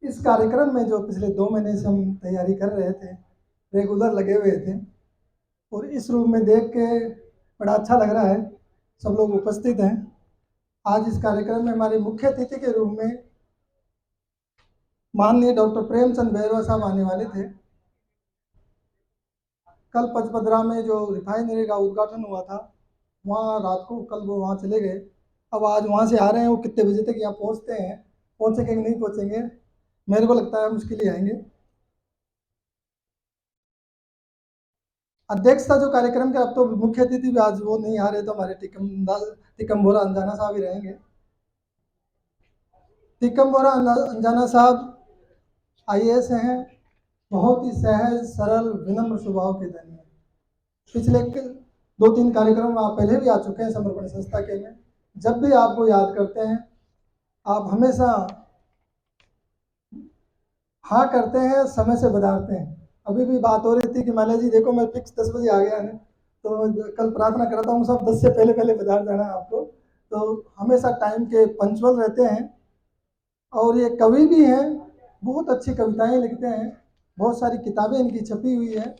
इस कार्यक्रम में जो पिछले 2 महीने से हम तैयारी कर रहे थे, रेगुलर लगे हुए थे, और इस रूप में देख के बड़ा अच्छा लग रहा है, सब लोग उपस्थित हैं। आज इस कार्यक्रम में हमारे मुख्य अतिथि के रूप में माननीय डॉक्टर प्रेमचंद बैरवा साहब आने वाले थे। कल पचपदरा में जो रिफाइनरी का उद्घाटन हुआ था, वहाँ रात को कल वो वहाँ चले गए। अब आज वहाँ से आ रहे हैं, वो कितने बजे तक यहाँ पहुँचते हैं, पहुँचेंगे कि नहीं पहुँचेंगे, मेरे को लगता है मुश्किल ही आएंगे। अध्यक्षता जो कार्यक्रम के, अब तो मुख्य अतिथि भी आज वो नहीं आ रहे, तो हमारे टिकम बोरा अंजाना साहब ही रहेंगे। टिकम बोरा अंजाना साहब IAS हैं, बहुत ही सहज सरल विनम्र स्वभाव के धनी हैं। पिछले 2-3 कार्यक्रम आप पहले भी आ चुके हैं समर्पण संस्था के में। जब भी आपको याद करते हैं, आप हमेशा हाँ करते हैं, समय से बधाते हैं। अभी भी बात हो रही थी कि माला जी देखो मैं फिक्स 10 बजे आ गया है, तो कल प्रार्थना करता हूँ सब 10 से पहले पहले बधार जाना है आपको। तो हमेशा टाइम के पंचुअल रहते हैं, और ये कवि भी हैं, बहुत अच्छी कविताएं लिखते हैं, बहुत सारी किताबें इनकी छपी हुई है।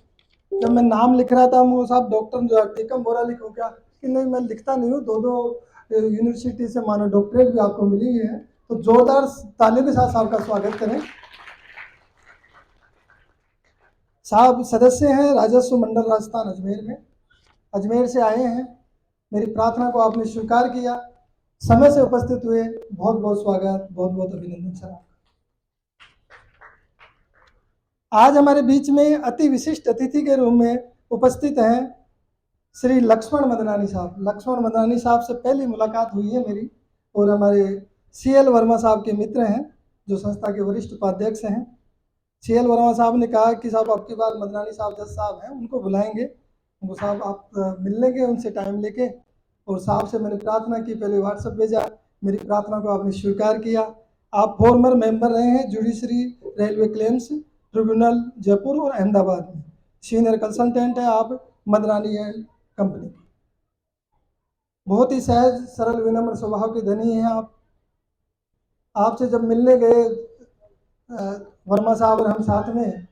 जब मैं नाम लिख रहा था, वो साहब डॉक्टर टिकम बोरा लिखो क्या, कि नहीं मैं लिखता नहीं हूँ, 2 यूनिवर्सिटी से मानो डॉक्टरेट भी आपको मिली हुई है। तो जोरदार तालियों के साथ साहब का स्वागत करें। साहब सदस्य हैं राजस्व मंडल राजस्थान अजमेर में, अजमेर से आए हैं। मेरी प्रार्थना को आपने स्वीकार किया, समय से उपस्थित हुए, बहुत बहुत स्वागत, बहुत बहुत अभिनंदन सर। आज हमारे बीच में अति विशिष्ट अतिथि के रूप में उपस्थित हैं श्री लक्ष्मण मदनानी साहब। लक्ष्मण मदनानी साहब से पहली मुलाकात हुई है मेरी, और हमारे CL वर्मा साहब के मित्र हैं, जो संस्था के वरिष्ठ उपाध्यक्ष हैं। CL वर्मा साहब ने कहा कि साहब आपकी बार मदनानी साहब जज साहब हैं, उनको बुलाएंगे, उनको साहब आप मिल लेंगे उनसे टाइम लेके। और साहब से मैंने प्रार्थना की, पहले व्हाट्सएप भेजा, मेरी प्रार्थना को आपने स्वीकार किया। आप फॉर्मर मेंबर रहे हैं judiciary railway claims tribunal Jaipur और अहमदाबाद में, सीनियर कंसल्टेंट है आप मदनानी कंपनी की। बहुत ही सहज सरल विनम्र स्वभाव के धनी हैं आप। आपसे जब मिलने गए वर्मा साहब और हम साथ में,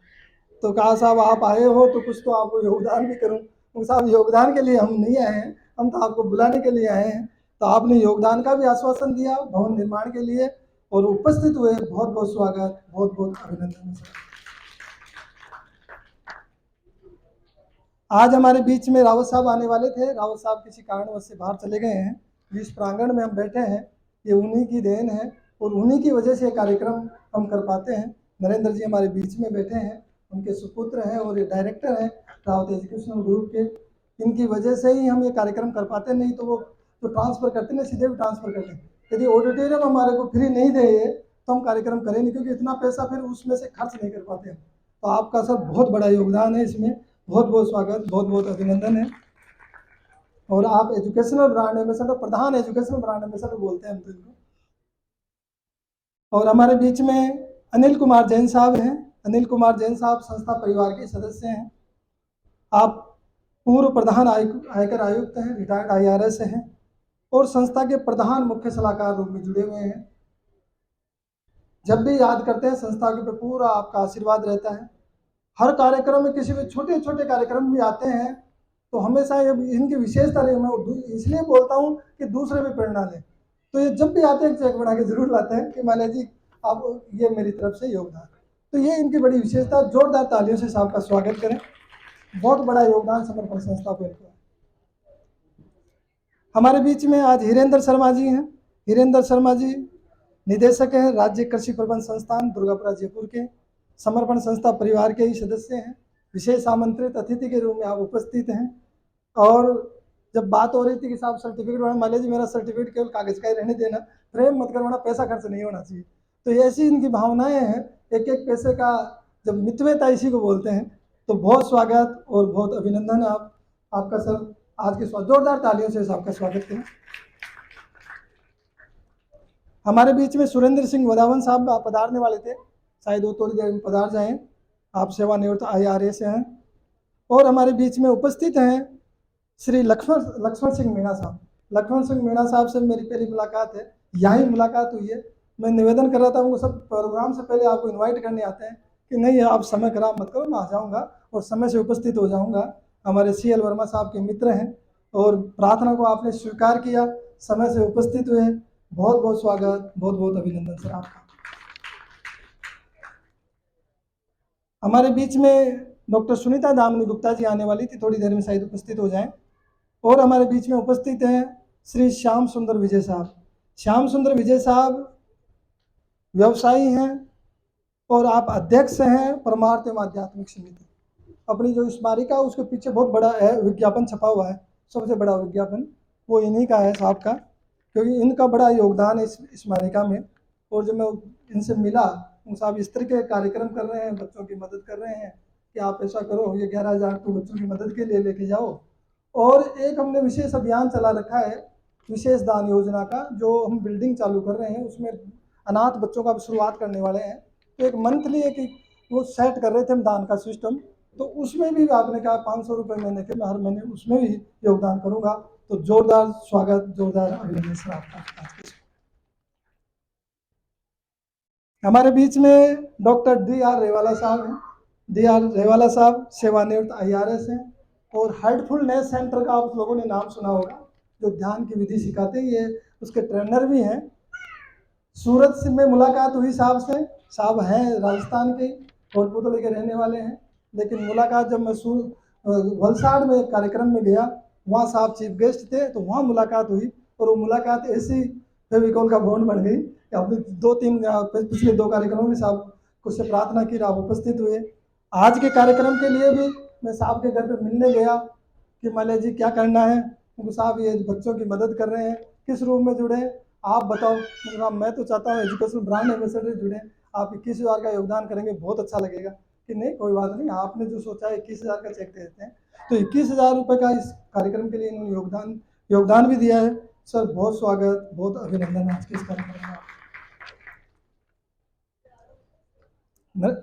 तो कहा साहब आप आए हो तो कुछ तो आपको योगदान भी करूं। तो साहब योगदान के लिए हम नहीं आए हैं, हम तो आपको बुलाने के लिए आए हैं। तो आपने योगदान का भी आश्वासन दिया भवन निर्माण के लिए, और उपस्थित हुए, बहुत बहुत स्वागत, बहुत बहुत अभिनंदन। आज हमारे बीच में रावत साहब आने वाले थे, रावत साहब किसी कारणवश से बाहर चले गए हैं। जिस प्रांगण में हम बैठे हैं, ये उन्हीं की देन है, और उन्हीं की वजह से कार्यक्रम हम कर पाते हैं। नरेंद्र जी हमारे बीच में बैठे हैं, उनके सुपुत्र हैं और ये डायरेक्टर हैं रावत एजुकेशनल ग्रुप के। इनकी वजह से ही हम ये कार्यक्रम कर पाते, नहीं तो वो जो ट्रांसफ़र करते हैं सीधे भी ट्रांसफ़र करते हैं। यदि ऑडिटोरियम हमारे को फ्री नहीं दे तो हम कार्यक्रम करें नहीं, क्योंकि इतना पैसा फिर उसमें से खर्च नहीं कर पाते। तो आपका सर बहुत बड़ा योगदान है इसमें, बहुत बहुत स्वागत, बहुत बहुत अभिनंदन है। और आप एजुकेशनल ब्रांड एम्बेसडर, प्रधान एजुकेशनल ब्रांड एम्बेसडर बोलते हैं हम तो इनको। और हमारे बीच में अनिल कुमार जैन साहब हैं। अनिल कुमार जैन साहब संस्था परिवार के सदस्य हैं। आप पूर्व प्रधान आयकर आयुक्त हैं, रिटायर्ड IRS हैं, और संस्था के प्रधान मुख्य सलाहकार रूप में जुड़े हुए हैं। जब भी याद करते हैं संस्था के पे पूरा आपका आशीर्वाद रहता है। हर कार्यक्रम में, किसी भी छोटे छोटे कार्यक्रम भी आते हैं, तो हमेशा ये इनकी विशेषता रही, मैं इसलिए बोलता हूँ कि दूसरे भी प्रेरणा लें। तो ये जब भी आते हैं चेक बना के जरूर लाते हैं कि माला जी आप ये मेरी तरफ से योगदान। तो ये इनकी बड़ी विशेषता, जोरदार तालियों से साहब का स्वागत करें। बहुत बड़ा योगदान समर्पण संस्था को इनका। हमारे बीच में आज हिरेंद्र शर्मा जी हैं। हिरेंद्र शर्मा जी निदेशक हैं राज्य कृषि प्रबंध संस्थान दुर्गापुरा जयपुर के, समर्पण संस्था परिवार के ही सदस्य हैं। विशेष आमंत्रित अतिथि के रूप में आप उपस्थित हैं। और जब बात हो रही थी कि साहब सर्टिफिकेट बनाना, मान लीजिए मेरा सर्टिफिकेट केवल कागज का ही रहने देना, फ्रेम मत करवाना, पैसा खर्च नहीं होना चाहिए। तो ये ऐसी इनकी भावनाएं हैं, एक एक पैसे का जब मितव्यता इसी को बोलते हैं। तो बहुत स्वागत और बहुत अभिनंदन आपका सर। आज के जोरदार तालियों से आपका स्वागत करें। हमारे बीच में सुरेंद्र सिंह वदावन साहब पधारने वाले थे, शायद वो थोड़ी देर में पधार जाएं। आप सेवानिवृत्त IRA से हैं। और हमारे बीच में उपस्थित हैं श्री लक्ष्मण सिंह मीणा साहब। लक्ष्मण सिंह मीणा साहब से मेरी पहली मुलाकात है, यहाँ ही मुलाकात हुई है। मैं निवेदन कर रहा था उनको, सब प्रोग्राम से पहले आपको इनवाइट करने आते हैं कि नहीं आप समय खराब मत करो, मैं आ जाऊँगा और समय से उपस्थित हो जाऊँगा। हमारे CL वर्मा साहब के मित्र हैं और प्रार्थना को आपने स्वीकार किया, समय से उपस्थित हुए, बहुत बहुत स्वागत, बहुत बहुत अभिनंदन सर आपका। हमारे बीच में डॉक्टर सुनीता दामिनी गुप्ता जी आने वाली थी, थोड़ी देर में शायद उपस्थित हो जाएं। और हमारे बीच में उपस्थित हैं श्री श्याम सुंदर विजय साहब। श्याम सुंदर विजय साहब व्यवसायी हैं और आप अध्यक्ष हैं परमार्थ एवं आध्यात्मिक समिति। अपनी जो स्मारिका उसके पीछे बहुत बड़ा है विज्ञापन छपा हुआ है, सबसे बड़ा विज्ञापन वो इन्हीं का है साहब का, क्योंकि इनका बड़ा योगदान है इस स्मारिका में। और जब मैं इनसे मिला, साहब इस तरह के कार्यक्रम कर रहे हैं, बच्चों की मदद कर रहे हैं कि आप ऐसा करो, ये 11,000 तो बच्चों की मदद के लिए लेके जाओ। और एक हमने विशेष अभियान चला रखा है विशेष दान योजना का, जो हम बिल्डिंग चालू कर रहे हैं, उसमें अनाथ बच्चों का शुरुआत करने वाले हैं। तो एक मंथली एक वो सेट कर रहे थे हम दान का सिस्टम, तो उसमें भी आपने कहा 500 रुपये महीने के, मैं हर महीने उसमें भी योगदान करूंगा। तो जोरदार स्वागत, जोरदार अभिनंदन सर आपका। हमारे बीच में डॉक्टर DR रेवाला साहब हैं। DR रेवाला साहब सेवानिवृत्त IRS हैं और हार्टफुलनेस सेंटर का आप लोगों ने नाम सुना होगा, जो ध्यान की विधि सिखाते हैं, ये उसके ट्रेनर भी हैं। सूरत से में मुलाकात हुई साहब से, साहब हैं राजस्थान के, कोटपुतली के रहने वाले हैं, लेकिन मुलाकात जब मैं वलसाड़ में एक कार्यक्रम में गया, वहाँ साहब चीफ गेस्ट थे, तो वहाँ मुलाकात हुई और वो मुलाकात ऐसी फेविकॉल का बॉन्ड बन गई कि अपने 2-3 पिछले 2 कार्यक्रमों में साहब कुछ से प्रार्थना की, आप उपस्थित हुए। आज के कार्यक्रम के लिए भी मैं साहब के घर पे मिलने गया कि माले जी क्या करना है, उनको साहब ये बच्चों की मदद कर रहे हैं, किस रूप में जुड़े आप बताओ। मतलब मैं तो चाहता हूँ एजुकेशन ब्रांड एम्बेसडर जुड़े, आप 21,000 का योगदान करेंगे, बहुत अच्छा लगेगा। कि नहीं कोई बात नहीं, आपने जो सोचा है 21,000 का चेक दे देते हैं। तो 21,000 रुपये का इस कार्यक्रम के लिए इन्होंने योगदान भी दिया है। सर बहुत स्वागत, बहुत अभिनंदन आज के इस कार्यक्रम में।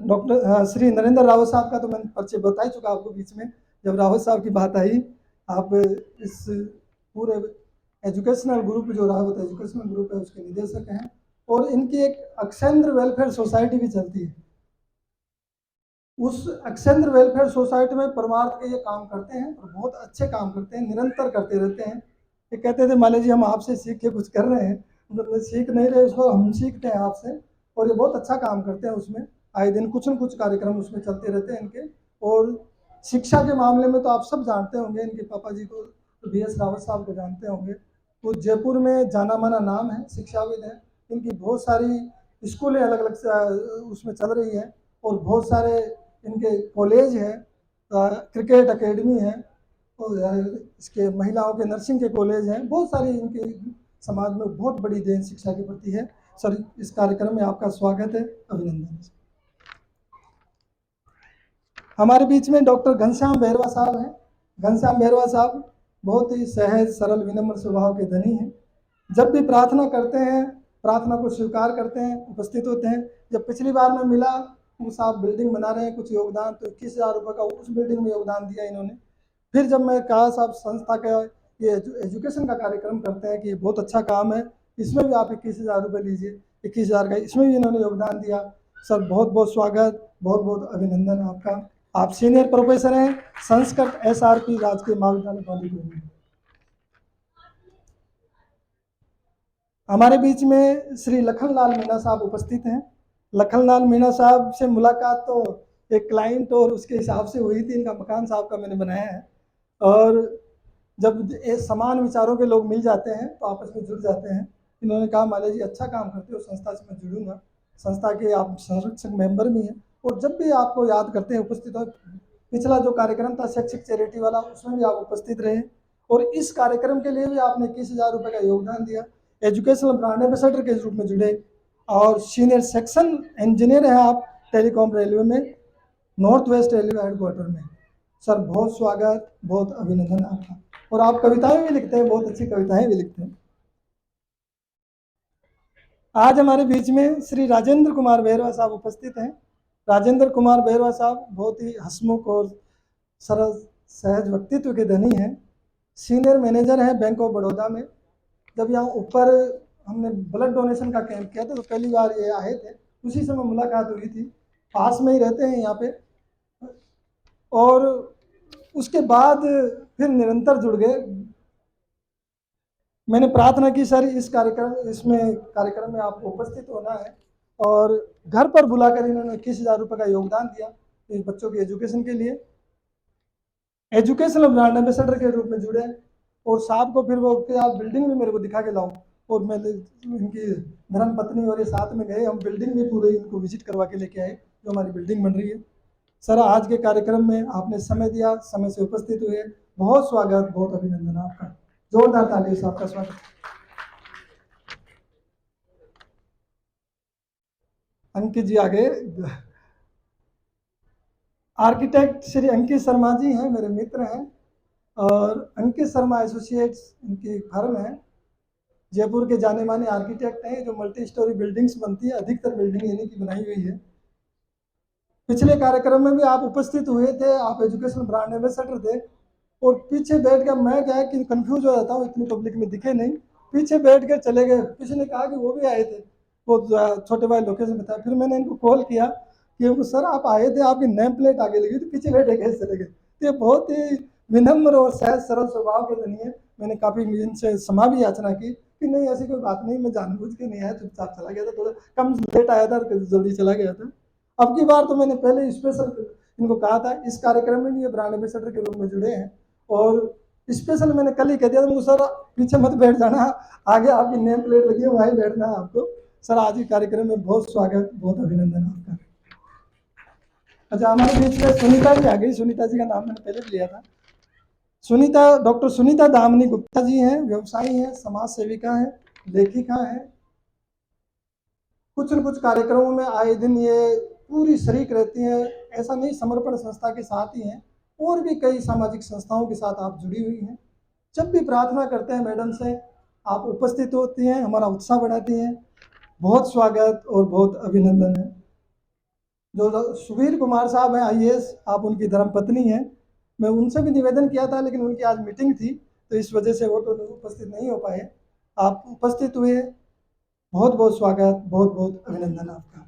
डॉक्टर श्री नरेंद्र रावत साहब का तो मैंने परिचय बता ही चुका आपको बीच में, जब रावत साहब की बात आई। आप इस पूरे एजुकेशनल ग्रुप, जो रावत एजुकेशनल ग्रुप है, उसके निदेशक हैं और इनकी एक अक्षेंद्र वेलफेयर सोसाइटी भी चलती है। उस अक्षेंद्र वेलफेयर सोसाइटी में परमार्थ के ये काम करते हैं और बहुत अच्छे काम करते हैं, निरंतर करते रहते हैं। ये कहते थे माले जी हम आपसे सीख के कुछ कर रहे हैं, मतलब सीख नहीं रहे उसको, हम सीखते हैं आपसे। और ये बहुत अच्छा काम करते हैं, उसमें आए दिन कुछ न कुछ कार्यक्रम उसमें चलते रहते हैं इनके। और शिक्षा के मामले में तो आप सब जानते होंगे, इनके पापा जी को BS रावत साहब को जानते होंगे, वो जयपुर में जाना माना नाम है, शिक्षाविद है। इनकी बहुत सारी स्कूलें अलग अलग उसमें चल रही है और बहुत सारे इनके कॉलेज हैं, क्रिकेट एकेडमी है और इसके महिलाओं के नर्सिंग के कॉलेज हैं, बहुत सारी इनकी समाज में बहुत बड़ी देन शिक्षा के प्रति है। सर इस कार्यक्रम में आपका स्वागत है, अभिनंदन। हमारे बीच में डॉक्टर घनश्याम बैरवा साहब हैं। घनश्याम बैरवा साहब बहुत ही सहज सरल विनम्र स्वभाव के धनी हैं। जब भी प्रार्थना करते हैं, प्रार्थना को स्वीकार करते हैं, उपस्थित होते हैं। जब पिछली बार मैं मिला, वो साहब बिल्डिंग बना रहे हैं कुछ योगदान, तो 21,000 रुपये का उस बिल्डिंग में योगदान दिया इन्होंने। फिर जब मैं कहा साहब संस्था का ये एजुकेशन का कार्यक्रम करते हैं कि ये बहुत अच्छा काम है, इसमें भी आप 21,000 रुपये लीजिए, 21,000 का इसमें भी इन्होंने योगदान दिया। सर बहुत बहुत स्वागत, बहुत बहुत अभिनंदन आपका। आप सीनियर प्रोफेसर हैं संस्कृत SRP राजकीय महाविद्यालय पालीगुड़ी। हमारे बीच में श्री लखनलाल मीणा साहब उपस्थित हैं। लखनलाल मीणा साहब से मुलाकात तो एक क्लाइंट और उसके हिसाब से हुई थी, इनका मकान साहब का मैंने बनाया है। और जब समान विचारों के लोग मिल जाते हैं तो आपस में जुड़ जाते हैं। इन्होंने कहा माले जी अच्छा काम करते हो, संस्था से मैं जुड़ूंगा, संस्था के आप संरक्षक मेंबर भी हैं और जब भी आपको याद करते हैं उपस्थित हो। पिछला जो कार्यक्रम था शैक्षिक चैरिटी वाला, उसमें भी आप उपस्थित रहे और इस कार्यक्रम के लिए भी आपने 21,000 रुपये का योगदान दिया। एजुकेशनल ब्रांड एम्बेसडर के रूप में जुड़े और सीनियर सेक्शन इंजीनियर हैं आप टेलीकॉम रेलवे में, नॉर्थ वेस्ट रेलवे हेडक्वार्टर में। सर बहुत स्वागत, बहुत अभिनंदन आपका। और आप कविताएं भी लिखते हैं, बहुत अच्छी कविताएं भी लिखते हैं। आज हमारे बीच में श्री राजेंद्र कुमार बैरवा साहब उपस्थित हैं। राजेंद्र कुमार बैरवा साहब बहुत ही हंसमुख और सरल सहज व्यक्तित्व के धनी हैं। सीनियर मैनेजर हैं बैंक ऑफ बड़ौदा में। जब यहाँ ऊपर हमने ब्लड डोनेशन का कैंप किया था, तो पहली बार ये आए थे, उसी समय मुलाकात हुई थी। पास में ही रहते हैं यहाँ पे, और उसके बाद फिर निरंतर जुड़ गए। मैंने प्रार्थना की सर इसमें कार्यक्रम में आपको उपस्थित होना है, और घर पर बुलाकर इन्होंने 21,000 रुपये का योगदान दिया इस बच्चों के एजुकेशन के लिए। एजुकेशनल ब्रांड एम्बेसडर के रूप में जुड़े, और साहब को फिर वो आप बिल्डिंग भी मेरे को दिखा के लाऊं, और मैं इनकी धर्म पत्नी और ये साथ में गए, हम बिल्डिंग भी पूरे इनको विजिट करवा के लेके आए जो हमारी बिल्डिंग बन रही है। सर आज के कार्यक्रम में आपने समय दिया, समय से उपस्थित हुए, बहुत स्वागत, बहुत अभिनंदन आपका। जोरदार ताली से आपका स्वागत। अंकित जी आगे। आर्किटेक्ट श्री अंकित शर्मा जी हैं, मेरे मित्र हैं, और अंकित शर्मा एसोसिएट्स इनकी फर्म है, जयपुर के जाने माने आर्किटेक्ट हैं, जो मल्टी स्टोरी बिल्डिंग्स बनती है, अधिकतर बिल्डिंग इन्हीं की बनाई हुई है। पिछले कार्यक्रम में भी आप उपस्थित हुए थे, आप एजुकेशन ब्रांड एम्बेसडर थे, और पीछे बैठ कर मैं क्या है कि कंफ्यूज हो जाता हूँ, इतनी पब्लिक में दिखे नहीं, पीछे बैठ कर चले गए। किसी ने कहा कि वो भी आए थे, वो छोटे भाई लोकेशन बताया, फिर मैंने इनको कॉल किया कि सर आप आए थे, आपकी नेम प्लेट आगे लगी थी, पीछे बैठे कैसे चले गए। तो ये बहुत ही विनम्र और सहज सरल स्वभाव के धनी है। मैंने काफ़ी इनसे क्षमा भी याचना की कि नहीं ऐसी कोई बात नहीं, मैं जानबूझ के नहीं आया, चुपचाप चला गया था, थोड़ा कम लेट आया था, जल्दी चला गया था। अब की बार तो मैंने पहले स्पेशल इनको कहा था, इस कार्यक्रम में भी ये ब्रांड एम्बेसडर के रूप में जुड़े हैं, और स्पेशल मैंने कल ही कह दिया था सर पीछे मत बैठ जाना, आगे आपकी नेम प्लेट लगी है, वहीं बैठना है आपको। सर आज के कार्यक्रम में बहुत स्वागत, बहुत अभिनंदन आपका। अच्छा, हमारे बीच में सुनीता जी आ गई। सुनीता जी का नाम मैंने पहले लिया था। सुनीता, डॉक्टर सुनीता दामिनी गुप्ता जी हैं, व्यवसायी हैं, समाज सेविका हैं, लेखिका हैं। कुछ न कुछ कार्यक्रमों में आए दिन ये पूरी शरीक रहती हैं। ऐसा नहीं समर्पण संस्था के साथ ही हैं, और भी कई सामाजिक संस्थाओं के साथ आप जुड़ी हुई हैं। जब भी प्रार्थना करते हैं मैडम से आप उपस्थित होती हैं, हमारा उत्साह बढ़ाती हैं। बहुत स्वागत और बहुत अभिनंदन है। जो सुवीर कुमार साहब हैं IAS, आप उनकी धर्मपत्नी हैं, मैं उनसे भी निवेदन किया था, लेकिन उनकी आज मीटिंग थी, तो इस वजह से वो तो उपस्थित नहीं हो पाए। आप उपस्थित हुए, बहुत बहुत स्वागत, बहुत बहुत अभिनंदन आपका।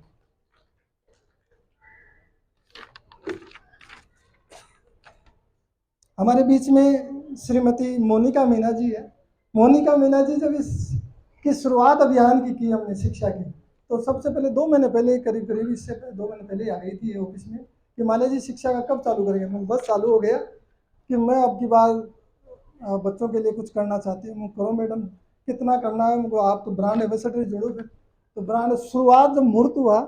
हमारे बीच में श्रीमती मोनिका मीना जी है। मोनिका मीना जी जब इसकी शुरुआत अभियान की हमने शिक्षा की, तो सबसे पहले 2 महीने पहले, करीब करीब इससे 2 महीने पहले आ गई थी ऑफिस में कि माला जी शिक्षा का कब चालू करेंगे। मैं बस चालू हो गया कि मैं अब की बार बच्चों के लिए कुछ करना चाहती हूँ। करो मैडम, कितना करना है मुझको, आप तो ब्रांड एम्बेसडर जोड़ो फिर। तो ब्रांड शुरुआत जब मुहूर्त हुआ,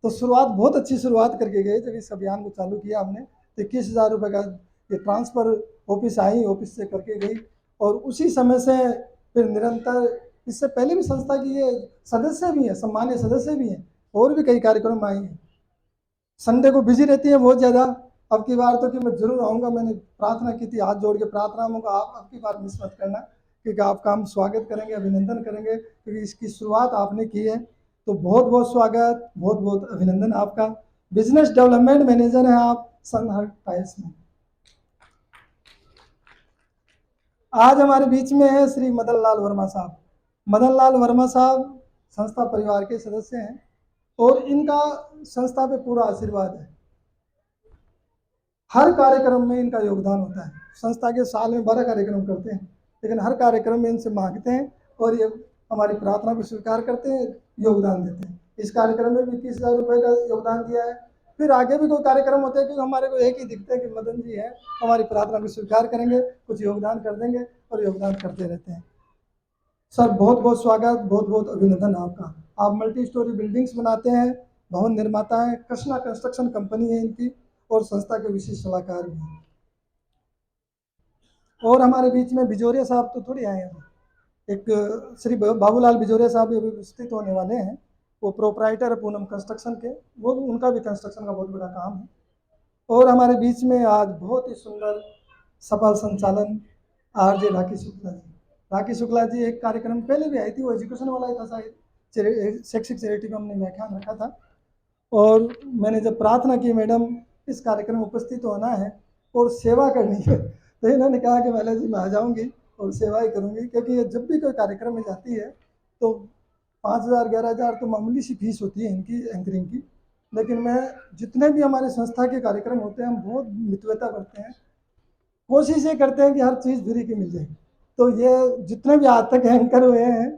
तो शुरुआत बहुत अच्छी शुरुआत करके गए। जब इस अभियान को चालू किया हमने, तो 21,000 रुपये का ये ट्रांसफ़र ऑफिस आई, ऑफिस से करके गई, और उसी समय से फिर निरंतर, इससे पहले भी संस्था की ये सदस्य भी हैं, सम्मानीय सदस्य भी हैं, और भी कई कार्यक्रम आए हैं। संडे को बिजी रहती है बहुत ज़्यादा। अब की बार तो कि मैं जरूर आऊँगा, मैंने प्रार्थना की थी, हाथ जोड़ के प्रार्थना होगा, आप अब की बार मिस मत करना, क्योंकि आपका हम स्वागत करेंगे, अभिनंदन करेंगे, क्योंकि इसकी शुरुआत आपने की है। तो बहुत बहुत स्वागत, बहुत बहुत अभिनंदन आपका। बिजनेस डेवलपमेंट मैनेजर हैं आप सनहर्ट टाइल्स में। आज हमारे बीच में है श्री मदन लाल वर्मा साहब। मदन लाल वर्मा साहब संस्था परिवार के सदस्य हैं, और इनका संस्था पे पूरा आशीर्वाद है। हर कार्यक्रम में इनका योगदान होता है। संस्था के साल में 12 कार्यक्रम करते हैं, लेकिन हर कार्यक्रम में इनसे मांगते हैं, और ये हमारी प्रार्थना को स्वीकार करते हैं, योगदान देते हैं। इस कार्यक्रम में भी 21,000 रुपये का योगदान दिया है। फिर आगे भी कोई कार्यक्रम होते हैं, क्योंकि हमारे को एक ही दिखते हैं कि मदन जी हैं, हमारी प्रार्थना को स्वीकार करेंगे, कुछ योगदान कर देंगे, और योगदान करते रहते हैं। सर बहुत बहुत स्वागत, बहुत बहुत अभिनंदन आपका। आप मल्टी स्टोरी बिल्डिंग्स बनाते हैं, भवन निर्माता हैं, कृष्णा कंस्ट्रक्शन कंपनी है इनकी, और संस्था के विशिष्ट सलाहकार भी हैं। और हमारे बीच में बिजोरिया साहब तो थोड़ी आए हैं, एक श्री बाबूलाल बिजोरिया साहब भी अभी उपस्थित होने वाले हैं। वो प्रोप्राइटर है पूनम कंस्ट्रक्शन के, वो भी, उनका भी कंस्ट्रक्शन का बहुत बड़ा काम है। और हमारे बीच में आज बहुत ही सुंदर सफल संचालन RJ राखी शुक्ला जी। राखी शुक्ला जी एक कार्यक्रम पहले भी आई थी, वो एजुकेशन वाला ही था शायद, शैक्षिक चैरिटी में हमने व्याख्यान रखा था, और मैंने जब प्रार्थना की मैडम इस कार्यक्रम में उपस्थित होना है और सेवा करनी है, तो इन्होंने कहा कि माला जी मैं आ जाऊँगी और सेवा ही करूँगी, क्योंकि ये जब भी कोई कार्यक्रम में जाती है तो 5,000 11,000 तो मामूली सी फीस होती है इनकी एंकरिंग की, लेकिन मैं जितने भी हमारे संस्था के कार्यक्रम होते हैं हम बहुत मितव्यता करते हैं, कोशिश ये करते हैं कि हर चीज़ फ्री की मिल जाए। तो ये जितने भी आज तक एंकर हुए हैं,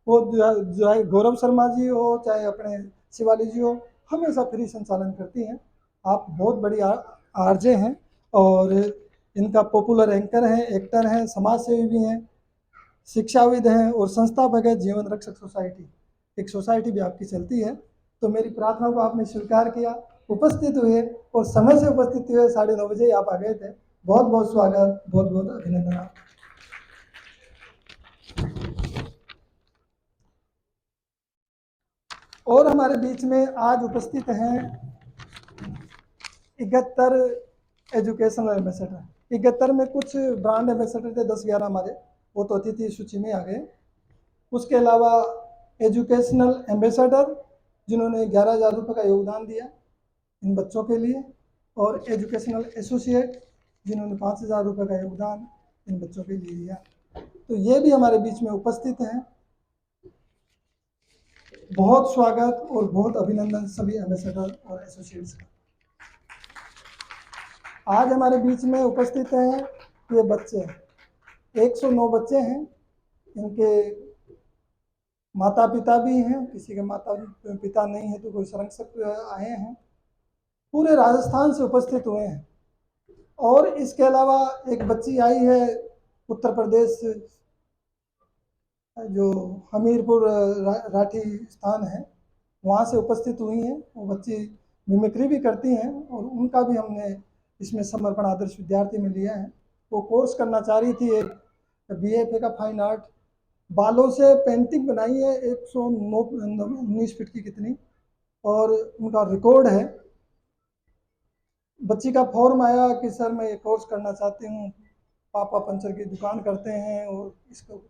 वो जो है गौरव शर्मा जी हो चाहे अपने शिवाली जी हो, हमेशा फ्री संचालन करती हैं। आप बहुत बड़ी आरजे हैं और इनका पॉपुलर एंकर हैं, एक्टर हैं, समाज सेवी भी हैं, शिक्षाविद हैं और संस्थापक है जीवन रक्षक सोसाइटी। एक सोसाइटी भी आपकी चलती है। तो मेरी प्रार्थना को आपने स्वीकार किया, उपस्थित हुए और समय से उपस्थित हुए, 9:30 बजे आप आ गए थे। बहुत बहुत स्वागत, बहुत बहुत अभिनंदन आप। और हमारे बीच में आज उपस्थित हैं 71 एजुकेशनल एम्बेसडर। 71 में कुछ ब्रांड एम्बेसडर थे, 10-11 हमारे, वो तो अतिथि सूची में आ गए। उसके अलावा एजुकेशनल एम्बेसडर जिन्होंने 11,000 रुपये का योगदान दिया इन बच्चों के लिए, और एजुकेशनल एसोसिएट जिन्होंने 5,000 रुपये का योगदान इन बच्चों के लिए दिया। तो ये भी हमारे बीच में उपस्थित हैं। बहुत स्वागत और बहुत अभिनंदन सभी एम्बेसडर और एसोसिएट्स का। आज हमारे बीच में उपस्थित हैं ये बच्चे, 109 बच्चे हैं। इनके माता पिता भी हैं, किसी के माता पिता नहीं है तो कोई संरक्षक आए हैं, पूरे राजस्थान से उपस्थित हुए हैं। और इसके अलावा एक बच्ची आई है उत्तर प्रदेश, जो हमीरपुर राठी स्थान है, वहाँ से उपस्थित हुई हैं। वो बच्ची मिमिक्री भी करती हैं और उनका भी हमने इसमें समर्पण आदर्श विद्यार्थी में लिया है। वो कोर्स करना चाह रही थी, एक BFA का फाइन आर्ट, बालों से पेंटिंग बनाई है 119 फीट की कितनी, और उनका रिकॉर्ड है। बच्ची का फॉर्म आया कि सर मैं ये कोर्स करना चाहती हूँ, पापा पंचर की दुकान करते हैं और इसको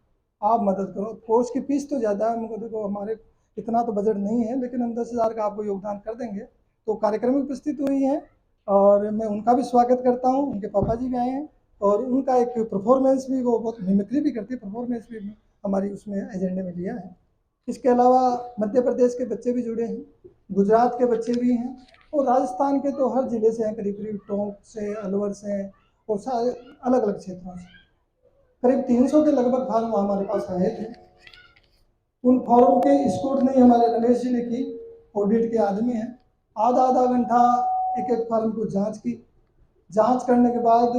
आप मदद करो। कोर्स की फीस तो ज़्यादा है, हमको देखो हमारे इतना तो बजट नहीं है, लेकिन हम 10,000 का आपको योगदान कर देंगे। तो कार्यक्रम में उपस्थित हुई हैं और मैं उनका भी स्वागत करता हूँ। उनके पापा जी भी आए हैं और उनका एक परफॉर्मेंस भी, वो बहुत मिमिक्री भी करती है, परफॉर्मेंस भी हमारी उसमें एजेंडे में लिया है। इसके अलावा मध्य प्रदेश के बच्चे भी जुड़े हैं, गुजरात के बच्चे भी हैं और राजस्थान के तो हर ज़िले से हैं, करीब करीब टोंक से, अलवर से और सारे अलग अलग क्षेत्रों से। करीब 300 के लगभग फॉर्म हमारे पास आए थे। उन फॉर्म के स्क्रूटनी हमारे रमेश जी ने की, ऑडिट के आदमी हैं। आधा घंटा एक एक फॉर्म को जांच की। जांच करने के बाद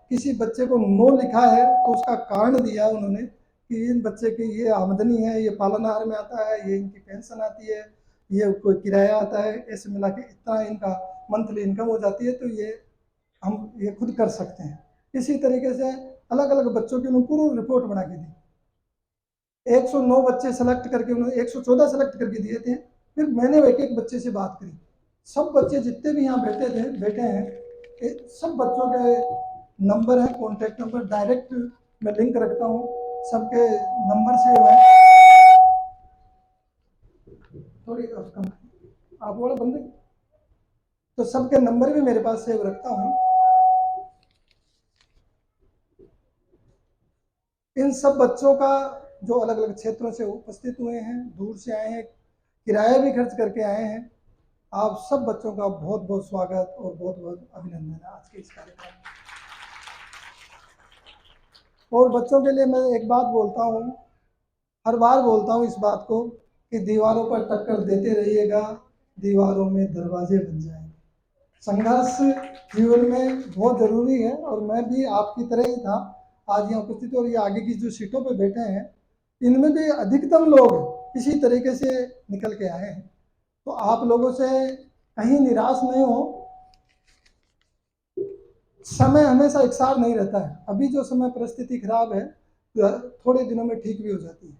किसी बच्चे को नो लिखा है तो उसका कारण दिया उन्होंने कि इन बच्चे की ये आमदनी है, ये पालनहार में आता है, ये इनकी पेंशन आती है, ये कोई किराया आता है, ऐसे मिला के इतना इनका मंथली इनकम हो जाती है, तो ये हम ये खुद कर सकते हैं। इसी तरीके से अलग अलग बच्चों की उन्होंने पूरी रिपोर्ट बना के दी। 109 बच्चे सेलेक्ट करके उन्होंने 114 सेलेक्ट करके दिए थे। फिर मैंने एक एक बच्चे से बात करी। सब बच्चे जितने भी यहाँ बैठे हैं, सब बच्चों के नंबर है, कॉन्टैक्ट नंबर डायरेक्ट मैं लिंक रखता हूँ, सबके नंबर सेव है। थोड़ी कम आप बोला बंदे, तो सबके नंबर भी मेरे पास सेव रखता हूँ। इन सब बच्चों का जो अलग अलग क्षेत्रों से उपस्थित हुए हैं, दूर से आए हैं, किराया भी खर्च करके आए हैं, आप सब बच्चों का बहुत बहुत स्वागत और बहुत बहुत अभिनंदन है आज के इस कार्यक्रम में। और बच्चों के लिए मैं एक बात बोलता हूँ, हर बार बोलता हूँ इस बात को कि दीवारों पर टक्कर देते रहिएगा, दीवारों में दरवाजे बन जाएंगे। संघर्ष जीवन में बहुत ज़रूरी है और मैं भी आपकी तरह ही था आज यहाँ उपस्थित। और ये आगे की जो सीटों पर बैठे हैं, इनमें भी अधिकतम लोग इसी तरीके से निकल के आए हैं। तो आप लोगों से कहीं निराश नहीं हो। समय हमेशा एक साथ नहीं रहता है। अभी जो समय परिस्थिति खराब है, थोड़े दिनों में ठीक भी हो जाती है।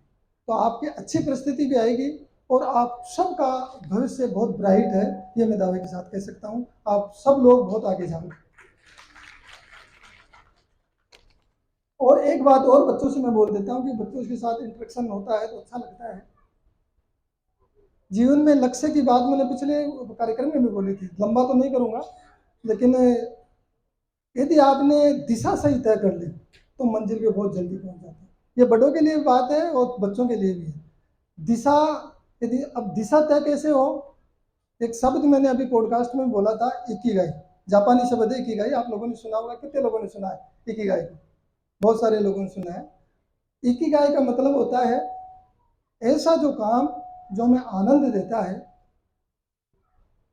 तो आपकी अच्छी परिस्थिति भी आएगी और आप सबका भविष्य बहुत ब्राइट है, ये मैं दावे के साथ कह सकता हूँ। आप सब लोग बहुत आगे जाओगे। और एक बात और बच्चों से मैं बोल देता हूँ कि बच्चों के साथ इंटरेक्शन होता है तो अच्छा लगता है। जीवन में लक्ष्य की बात मैंने पिछले कार्यक्रम में भी बोली थी, लंबा तो नहीं करूँगा, लेकिन यदि आपने दिशा सही तय कर ली तो मंजिल पे बहुत जल्दी पहुंच जाते हैं। ये बड़ों के लिए बात है और बच्चों के लिए भी है। दिशा, यदि अब दिशा तय कैसे हो, एक शब्द मैंने अभी पॉडकास्ट में बोला था, इकिगाई, जापानी शब्द है इकिगाई। आप लोगों ने सुना होगा, कितने लोगों ने सुना है इकिगाई को? बहुत सारे लोगों ने सुना है। इकिगाई का मतलब होता है ऐसा जो काम जो हमें आनंद देता है,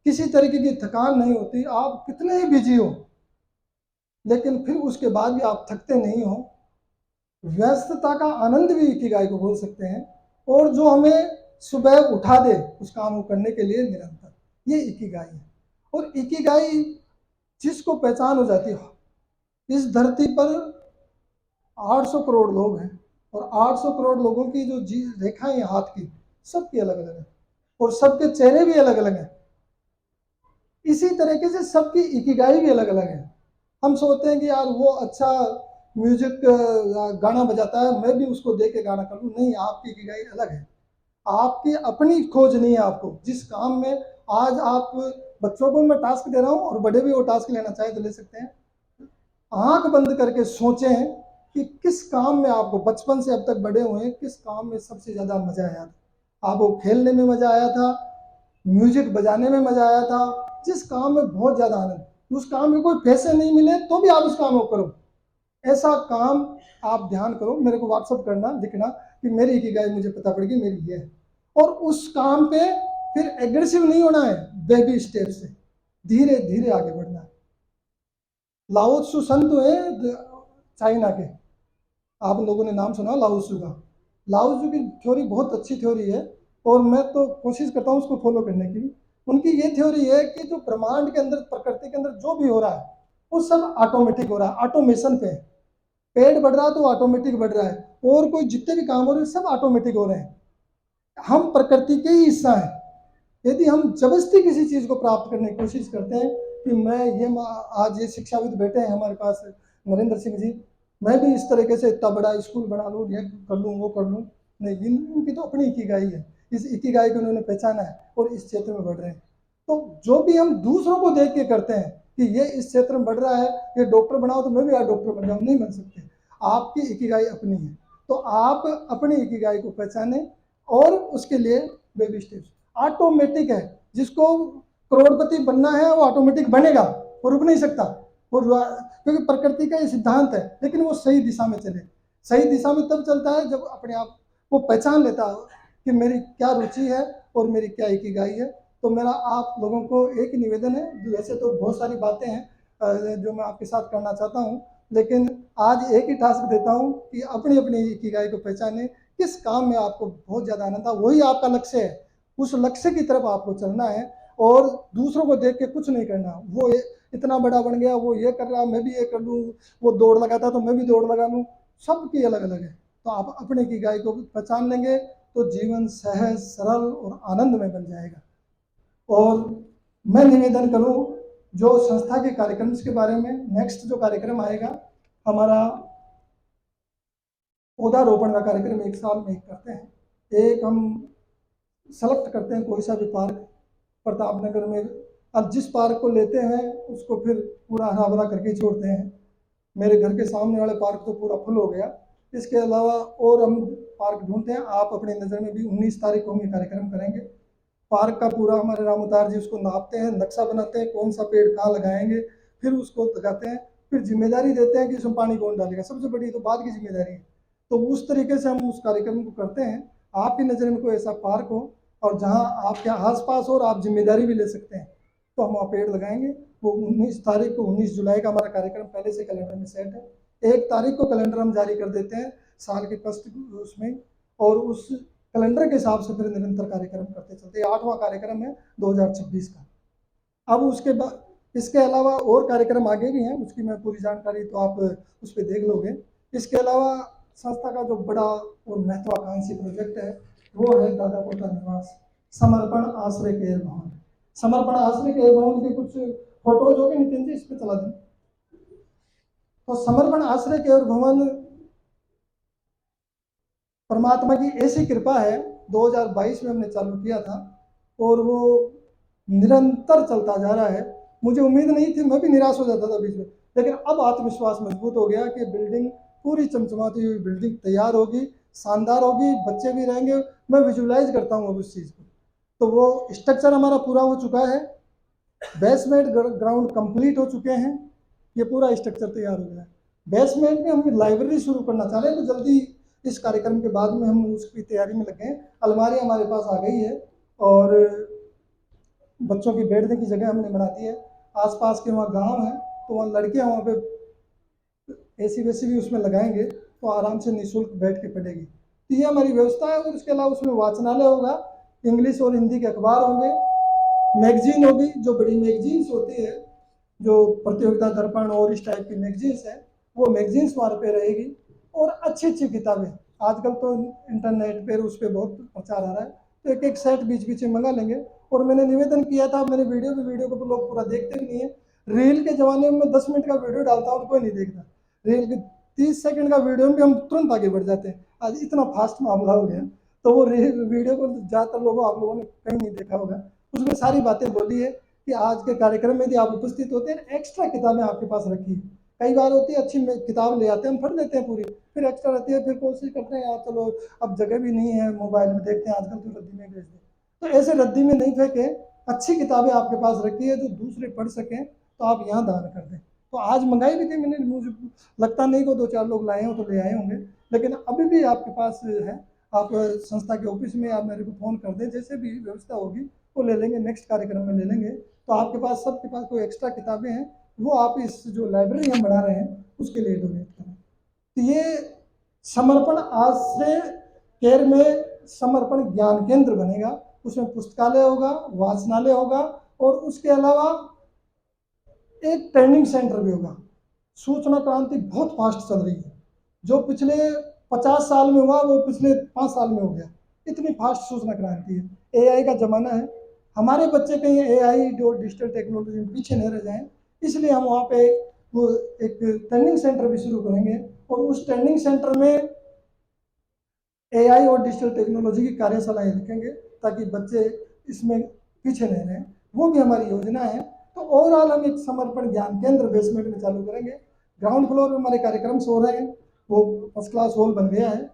किसी तरीके की थकान नहीं होती, आप कितने ही बिजी हो लेकिन फिर उसके बाद भी आप थकते नहीं हो, व्यस्तता का आनंद भी इकिगाई को बोल सकते हैं। और जो हमें सुबह उठा दे उस काम को करने के लिए निरंतर, ये इकिगाई है। और इकिगाई जिसको पहचान हो जाती है, इस धरती पर 800 करोड़ लोग हैं और 800 करोड़ लोगों की जो जी रेखाएं हैं हाथ की, सबकी अलग अलग है और सबके चेहरे भी अलग अलग हैं। इसी तरीके से सबकी इकिगाई भी अलग अलग है। हम सोचते हैं कि यार वो अच्छा म्यूजिक गाना बजाता है, मैं भी उसको देख के गाना कर लूँ। नहीं, आपकी इकिगाई अलग है, आपकी अपनी खोज नहीं है। आपको जिस काम में आज आप, बच्चों को मैं टास्क दे रहा हूँ और बड़े भी वो टास्क लेना चाहे तो ले सकते हैं, आंख बंद करके सोचें कि किस काम में आपको बचपन से अब तक बड़े हुए किस काम में सबसे ज़्यादा मज़ा आया था। आपको खेलने में मज़ा आया था, म्यूजिक बजाने में मज़ा आया था, जिस काम में बहुत ज़्यादा आनंद, उस काम में कोई पैसे नहीं मिले तो भी आप उस काम को करो, ऐसा काम आप ध्यान करो। मेरे को व्हाट्सअप करना, लिखना कि मेरी इकिगाई मुझे पता पड़ गई, मेरी ये है। और उस काम पे फिर एग्रेसिव नहीं होना है, बेबी स्टेप से धीरे धीरे आगे बढ़ना है। लाओ त्सु संत है चाइना के, आप लोगों ने नाम सुना लाओ त्सु का। लाओ त्सु की थ्योरी बहुत अच्छी थ्योरी है और मैं तो कोशिश करता हूँ उसको फॉलो करने की भी। उनकी ये थ्योरी है कि जो ब्रह्मांड के अंदर, प्रकृति के अंदर जो भी हो रहा है वो सब ऑटोमेटिक हो रहा है, ऑटोमेशन पे। पेड़ बढ़ रहा है तो ऑटोमेटिक बढ़ रहा है, और कोई जितने भी काम हो रहे हैं सब ऑटोमेटिक हो रहे हैं। हम प्रकृति के ही हिस्सा हैं। यदि हम जबरदस्ती किसी चीज़ को प्राप्त करने की कोशिश करते हैं कि मैं ये, आज ये शिक्षाविद बैठे हैं हमारे पास, नरेंद्र सिंह जी, मैं भी इस तरीके से इतना बड़ा स्कूल बना लूँ, ये कर लूँ, वो कर लूँ। नहीं, इनकी तो अपनी इकिगाई है, इस इकिगाई को उन्होंने पहचाना है और इस क्षेत्र में बढ़ रहे हैं। तो जो भी हम दूसरों को देख के करते हैं कि ये इस क्षेत्र में बढ़ रहा है, ये डॉक्टर बनाओ तो मैं भी आज डॉक्टर बन जाऊँ, नहीं बन सकते। आपकी इकिगाई अपनी है, तो आप अपनी इकिगाई को पहचाने और उसके लिए बेबी स्टेप्स। ऑटोमेटिक है, जिसको करोड़पति बनना है वो ऑटोमेटिक बनेगा, वो रुक नहीं सकता। वो क्योंकि प्रकृति का ये सिद्धांत है, लेकिन वो सही दिशा में चले। सही दिशा में तब चलता है जब अपने आप वो पहचान लेता है कि मेरी क्या रुचि है और मेरी क्या इकिगाई है। तो मेरा आप लोगों को एक ही निवेदन है, वैसे तो बहुत सारी बातें हैं जो मैं आपके साथ करना चाहता हूँ, लेकिन आज एक ही टास्क देता हूँ कि अपनी अपनी इकिगाई को पहचाने, किस काम में आपको बहुत ज़्यादा आनंद था, वही आपका लक्ष्य है। उस लक्ष्य की तरफ आपको चलना है और दूसरों को देख के कुछ नहीं करना। वो इतना बड़ा बन गया, वो ये कर रहा, मैं भी ये कर लूँ, वो दौड़ लगाता तो मैं भी दौड़ लगा लूँ। सबकी अलग अलग है, तो आप अपने की गाय को पहचान लेंगे तो जीवन सहज, सरल और आनंदमय बन जाएगा। और मैं निवेदन करूं, जो संस्था के कार्यक्रम के बारे में, नेक्स्ट जो कार्यक्रम आएगा हमारा पौधारोपण का कार्यक्रम, 1 साल में एक करते हैं। एक हम सेलेक्ट करते हैं कोई सा भी पार्क प्रताप नगर में, अब जिस पार्क को लेते हैं उसको फिर पूरा हरा भरा करके छोड़ते हैं। मेरे घर के सामने वाले पार्क तो पूरा फुल हो गया। इसके अलावा और हम पार्क ढूंढते हैं। आप अपनी नज़र में भी 19 तारीख को हम ये कार्यक्रम करेंगे। पार्क का पूरा हमारे राम अवतार जी उसको नापते हैं, नक्शा बनाते हैं, कौन सा पेड़ कहाँ लगाएंगे, फिर उसको लगाते हैं, फिर जिम्मेदारी देते हैं कि इसमें पानी कौन डालेगा, सबसे बड़ी तो बाद की जिम्मेदारी है। तो उस तरीके से हम उस कार्यक्रम को करते हैं। आपकी नज़र में कोई ऐसा पार्क हो और जहाँ आपके आसपास हो और आप जिम्मेदारी भी ले सकते हैं, तो हम वहाँ पेड़ लगाएंगे। वो 19 तारीख को, 19 जुलाई का हमारा कार्यक्रम पहले से कैलेंडर में सेट है। 1 तारीख को कैलेंडर हम जारी कर देते हैं साल के फर्स्ट उसमें, और उस कैलेंडर के हिसाब से फिर निरंतर कार्यक्रम करते चलते। 8वां कार्यक्रम है 2026 का। अब उसके बाद इसके अलावा और कार्यक्रम आगे भी हैं, उसकी मैं पूरी जानकारी तो आप उस पर देख लोगे। इसके अलावा संस्था का जो बड़ा और महत्वाकांक्षी प्रोजेक्ट है वो है दादा पोता निवास समर्पण आश्रय केयर भवन। समर्पण आश्रय केयर भवन के कुछ फोटोज हो गए नितिन जी, इस पर चला दें। तो समर्पण आश्रय केयर भवन परमात्मा की ऐसी कृपा है, 2022 में हमने चालू किया था और वो निरंतर चलता जा रहा है। मुझे उम्मीद नहीं थी, मैं भी निराश हो जाता था बीच में, लेकिन अब आत्मविश्वास मजबूत हो गया कि बिल्डिंग पूरी चमचमाती हुई बिल्डिंग तैयार होगी। शानदार होगी, बच्चे भी रहेंगे, मैं विजुलाइज करता हूँ अब उस चीज़ को। तो वो स्ट्रक्चर हमारा पूरा हो चुका है, बेसमेंट ग्राउंड कंप्लीट हो चुके हैं, ये पूरा स्ट्रक्चर तैयार हो गया है। बेसमेंट में हम लाइब्रेरी शुरू करना चाह रहे हैं, तो जल्दी इस कार्यक्रम के बाद में हम उसकी तैयारी में लगे हैं। अलमारी हमारे पास आ गई है और बच्चों की बैठने की जगह हमने बना दी है। आसपास के वहाँ गांव हैं, तो वहाँ लड़कियाँ वहाँ पे एसी वेसी भी उसमें लगाएंगे, तो आराम से निःशुल्क बैठ के पढ़ेगी। तो ये हमारी व्यवस्था है। और उसके अलावा उसमें वाचनालय होगा, इंग्लिश और हिंदी के अखबार होंगे, मैगजीन होगी, जो बड़ी मैगजीन्स होती है, जो प्रतियोगिता दर्पण और इस टाइप की मैगजीन्स है, वो मैगजीन्स वहाँ पे रहेगी। और अच्छी अच्छी किताबें, आजकल तो इंटरनेट पर उस पर बहुत प्रचार आ रहा है, तो एक एक सेट बीच बीच में मंगा लेंगे। और मैंने निवेदन किया था, मैंने वीडियो को तो लोग पूरा देखते भी नहीं है। रील के ज़माने में 10 मिनट का वीडियो डालता हूँ तो कोई नहीं देखता, रील के 30 सेकंड का वीडियो में भी हम तुरंत आगे बढ़ जाते हैं। आज इतना फास्ट मामला हो गया, तो वो रील वीडियो को ज़्यादातर लोगों आप लोगों ने कहीं नहीं देखा होगा। उसमें सारी बातें बोली है कि आज के कार्यक्रम में यदि आप उपस्थित होते हैं, एक्स्ट्रा किताबें आपके पास रखी है। कई बार होती है अच्छी किताब ले आते हैं, हम पढ़ लेते हैं पूरी, फिर एक्स्ट्रा रहती है, फिर कोशिश करते हैं यार चलो अब जगह भी नहीं है, मोबाइल में देखते हैं, आजकल तो रद्दी में भेज दें। तो ऐसे रद्दी में नहीं फेंके, अच्छी किताबें आपके पास रखी है जो दूसरे पढ़ सकें, तो आप यहाँ दान कर दें। तो आज मंगाई भी थी मैंने, मुझे लगता नहीं को 2-4 लोग लाए हों तो ले आए होंगे, लेकिन अभी भी आपके पास है। आप संस्था के ऑफिस में आप मेरे को फ़ोन कर दें, जैसे भी व्यवस्था होगी वो ले लेंगे, नेक्स्ट कार्यक्रम में ले लेंगे। तो आपके पास सबके पास कोई एक्स्ट्रा किताबें हैं, वो आप इस जो लाइब्रेरी हम बना रहे हैं उसके लिए डोनेट करें। तो ये समर्पण आश्रय केयर में समर्पण ज्ञान केंद्र बनेगा, उसमें पुस्तकालय होगा, वाचनालय होगा, और उसके अलावा एक ट्रेनिंग सेंटर भी होगा। सूचना क्रांति बहुत फास्ट चल रही है, जो पिछले 50 साल में हुआ वो पिछले 5 साल में हो गया, इतनी फास्ट सूचना क्रांति है। एआई का ज़माना है, हमारे बच्चे कहीं एआई और डिजिटल टेक्नोलॉजी में पीछे नहीं रह जाएं, इसलिए हम वहाँ पे वो एक ट्रेनिंग सेंटर भी शुरू करेंगे। और उस ट्रेनिंग सेंटर में एआई और डिजिटल टेक्नोलॉजी की कार्यशालाएं रखेंगे, ताकि बच्चे इसमें पीछे नहीं रहें, वो भी हमारी योजना है। तो ओवरऑल हम एक समर्पण ज्ञान केंद्र बेसमेंट में चालू करेंगे। ग्राउंड फ्लोर में हमारे कार्यक्रम हो रहे हैं, वो फर्स्ट क्लास हॉल बन गया है।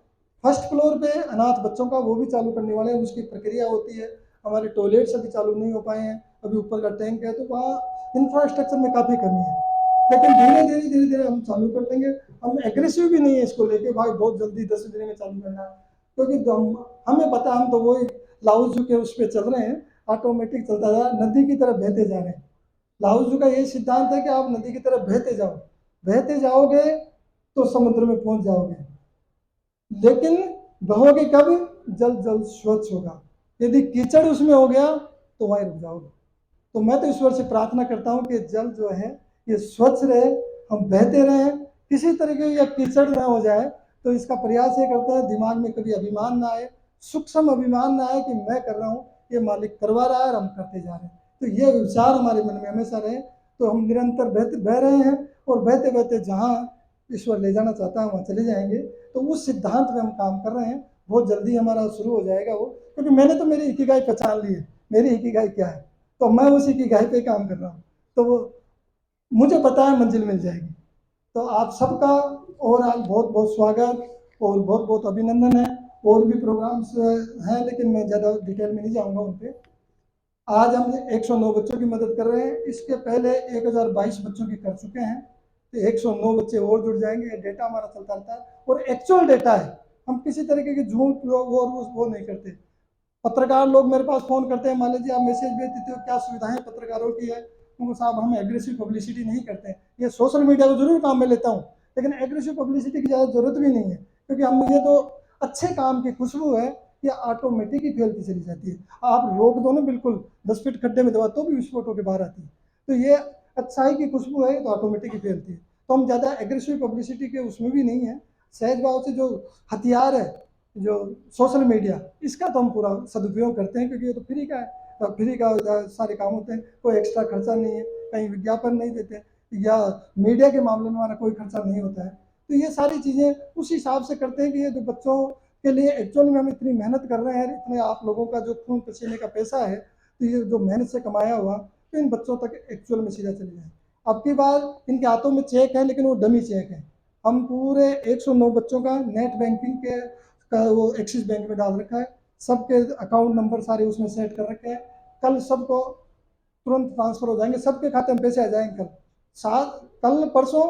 फर्स्ट फ्लोर पे अनाथ बच्चों का वो भी चालू करने वाले हैं, उसकी प्रक्रिया होती है। हमारे टॉयलेट्स अभी चालू नहीं हो पाए हैं, अभी ऊपर का टैंक है, तो वहाँ इंफ्रास्ट्रक्चर में काफ़ी कमी है, लेकिन धीरे धीरे हम चालू कर देंगे। हम एग्रेसिव भी नहीं है इसको लेके भाई बहुत जल्दी 10 दिन में चालू करना, क्योंकि हमें पता है हम तो वही लाउजू के उस पर चल रहे हैं, ऑटोमेटिक चलता जा रहा है, नदी की तरफ बहते जा रहे हैं। लाउजू का ये सिद्धांत है कि आप नदी की तरफ बहते जाओ, बहते जाओगे तो समुद्र में पहुंच जाओगे, लेकिन बहोगे कब? जल जल स्वच्छ होगा। यदि कीचड़ उसमें हो गया तो वहीं रुक जाओगे। तो मैं तो ईश्वर से प्रार्थना करता हूँ कि जल जो है ये स्वच्छ रहे, हम बहते रहें, किसी तरीके या कीचड़ ना हो जाए। तो इसका प्रयास ये करते हैं, दिमाग में कभी अभिमान ना आए, सूक्ष्म अभिमान ना आए कि मैं कर रहा हूँ, ये मालिक करवा रहा है और हम करते जा रहे हैं। तो ये विचार हमारे मन में हमेशा रहे, तो हम निरंतर बह रहे हैं, और बहते बहते जहाँ ईश्वर ले जाना चाहता है वहाँ चले जाएंगे। तो उस सिद्धांत में हम काम कर रहे हैं, बहुत जल्दी हमारा शुरू हो जाएगा वो, क्योंकि मैंने तो मेरी इकिगाई पहचान ली है, मेरी इकिगाई क्या है, तो मैं उसी की गाय पे काम कर रहा हूँ, तो वो मुझे पता है मंजिल मिल जाएगी। तो आप सबका ओवरऑल बहुत बहुत स्वागत और बहुत बहुत अभिनंदन है। और भी प्रोग्राम्स हैं, लेकिन मैं ज़्यादा डिटेल में नहीं जाऊँगा उन पर। आज हम 109 बच्चों की मदद कर रहे हैं, इसके पहले 1022 बच्चों की कर चुके हैं, तो 109 बच्चे और जुड़ जाएंगे। ये डेटा हमारा चलता रहता है और एक्चुअल डेटा है, हम किसी तरीके की झूठ वो नहीं करते। पत्रकार लोग मेरे पास फ़ोन करते हैं, मान लीजिए आप मैसेज भेज देते हो क्या सुविधाएं पत्रकारों की है, उनको साहब हम एग्रेसिव पब्लिसिटी नहीं करते हैं। ये सोशल मीडिया को जरूर काम में लेता हूँ, लेकिन एग्रेसिव पब्लिसिटी की ज़्यादा जरूरत भी नहीं है, क्योंकि हम ये तो अच्छे काम की खुशबू है, ये ऑटोमेटिक ही फैलती चली जाती है। आप रोक दो ना बिल्कुल 10 फीट खड्डे में दबा, तो भी विस्फोट होकर बाहर आती है। तो ये अच्छाई की खुशबू है, तो ऑटोमेटिक ही फैलती है। तो हम ज़्यादा एग्रेसिव पब्लिसिटी के उसमें भी नहीं है। सहज भाव से जो हथियार है, जो सोशल मीडिया, इसका तो हम पूरा सदुपयोग करते हैं, क्योंकि ये तो फ्री का है, तो फ्री का सारे काम होते हैं, कोई एक्स्ट्रा खर्चा नहीं है, कहीं विज्ञापन नहीं देते, या मीडिया के मामले में हमारा कोई खर्चा नहीं होता है। तो ये सारी चीज़ें उस हिसाब से करते हैं कि ये जो बच्चों के लिए एक्चुअल में हम इतनी मेहनत कर रहे हैं, इतने आप लोगों का जो खून पसीने का पैसा है, तो ये जो मेहनत से कमाया हुआ, तो इन बच्चों तक एक्चुअल में सीधा चले जाए। अब की बार इनके हाथों में चेक है, लेकिन वो डमी चेक है। हम पूरे 109 बच्चों का नेट बैंकिंग के का वो एक्सिस बैंक में डाल रखा है, सबके अकाउंट नंबर सारे उसमें सेट कर रखे हैं। कल सबको तुरंत ट्रांसफर हो जाएंगे, सबके खाते में पैसे आ जाएंगे कल। कल परसों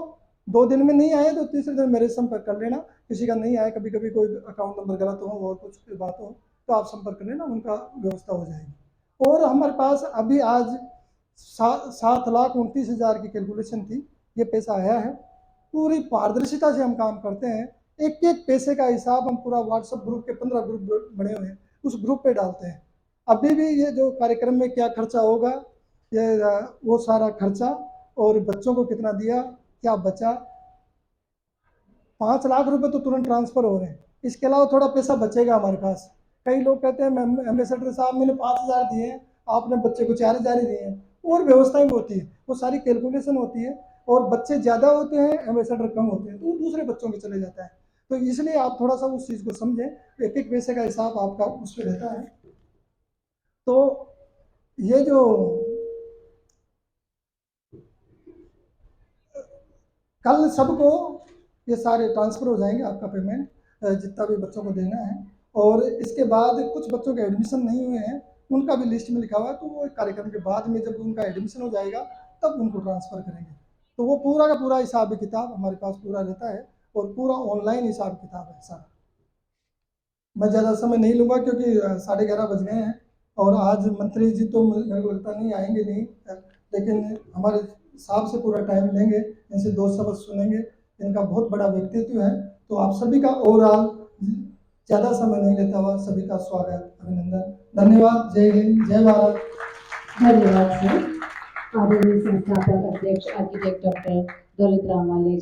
2 दिन में नहीं आए तो तीसरे दिन मेरे संपर्क कर लेना। किसी का नहीं आया, कभी कभी कोई अकाउंट नंबर गलत हो और कुछ बात हो तो आप संपर्क कर लेना, उनका व्यवस्था हो जाएगी। और हमारे पास अभी आज 7,29,000 की कैलकुलेशन थी, ये पैसा आया है। पूरी पारदर्शिता से हम काम करते हैं, एक एक पैसे का हिसाब हम पूरा व्हाट्सएप ग्रुप के 15 ग्रुप बने हुए हैं, उस ग्रुप पे डालते हैं। अभी भी ये जो कार्यक्रम में क्या खर्चा होगा, ये वो सारा खर्चा, और बच्चों को कितना दिया, क्या बचा, 5 लाख रुपए तो तुरंत ट्रांसफर हो रहे हैं। इसके अलावा थोड़ा पैसा बचेगा हमारे पास। कई लोग कहते हैं एम्बेसडर साहब मैंने 5,000 दिए हैं, आपने बच्चे को 4,000 ही दिए हैं। और व्यवस्थाएं होती है, वो सारी कैलकुलेशन होती है, और बच्चे ज़्यादा होते हैं एम्बेसडर कम होते हैं तो वो दूसरे बच्चों के चले जाता है। तो इसलिए आप थोड़ा सा उस चीज़ को समझें, एक एक पैसे का हिसाब आपका उस पर रहता है। तो ये जो कल सबको ये सारे ट्रांसफ़र हो जाएंगे, आपका पेमेंट जितना भी बच्चों को देना है। और इसके बाद कुछ बच्चों के एडमिशन नहीं हुए हैं, उनका भी लिस्ट में लिखा हुआ है, तो वो कार्यक्रम के बाद में जब उनका एडमिशन हो जाएगा तब उनको ट्रांसफ़र करेंगे। तो वो पूरा का पूरा हिसाब किताब हमारे पास पूरा रहता है, और पूरा ऑनलाइन हिसाब किताब है सारा। मैं ज़्यादा समय नहीं लूँगा क्योंकि 11:30 बज गए हैं, और आज मंत्री जी तो मेरे को लगता नहीं आएंगे नहीं, लेकिन हमारे साहब से पूरा टाइम लेंगे, इनसे 2 शब्द सुनेंगे। इनका बहुत बड़ा व्यक्तित्व है। तो आप सभी का ओवरऑल ज़्यादा समय नहीं लेता हुआ सभी का स्वागत, अभिनंदन, धन्यवाद। जय हिंद, जय भारत। धन्यवाद सर। आदरणीय संस्थापक अध्यक्ष आर्किटेक्ट डॉक्टर दौलत राम वाले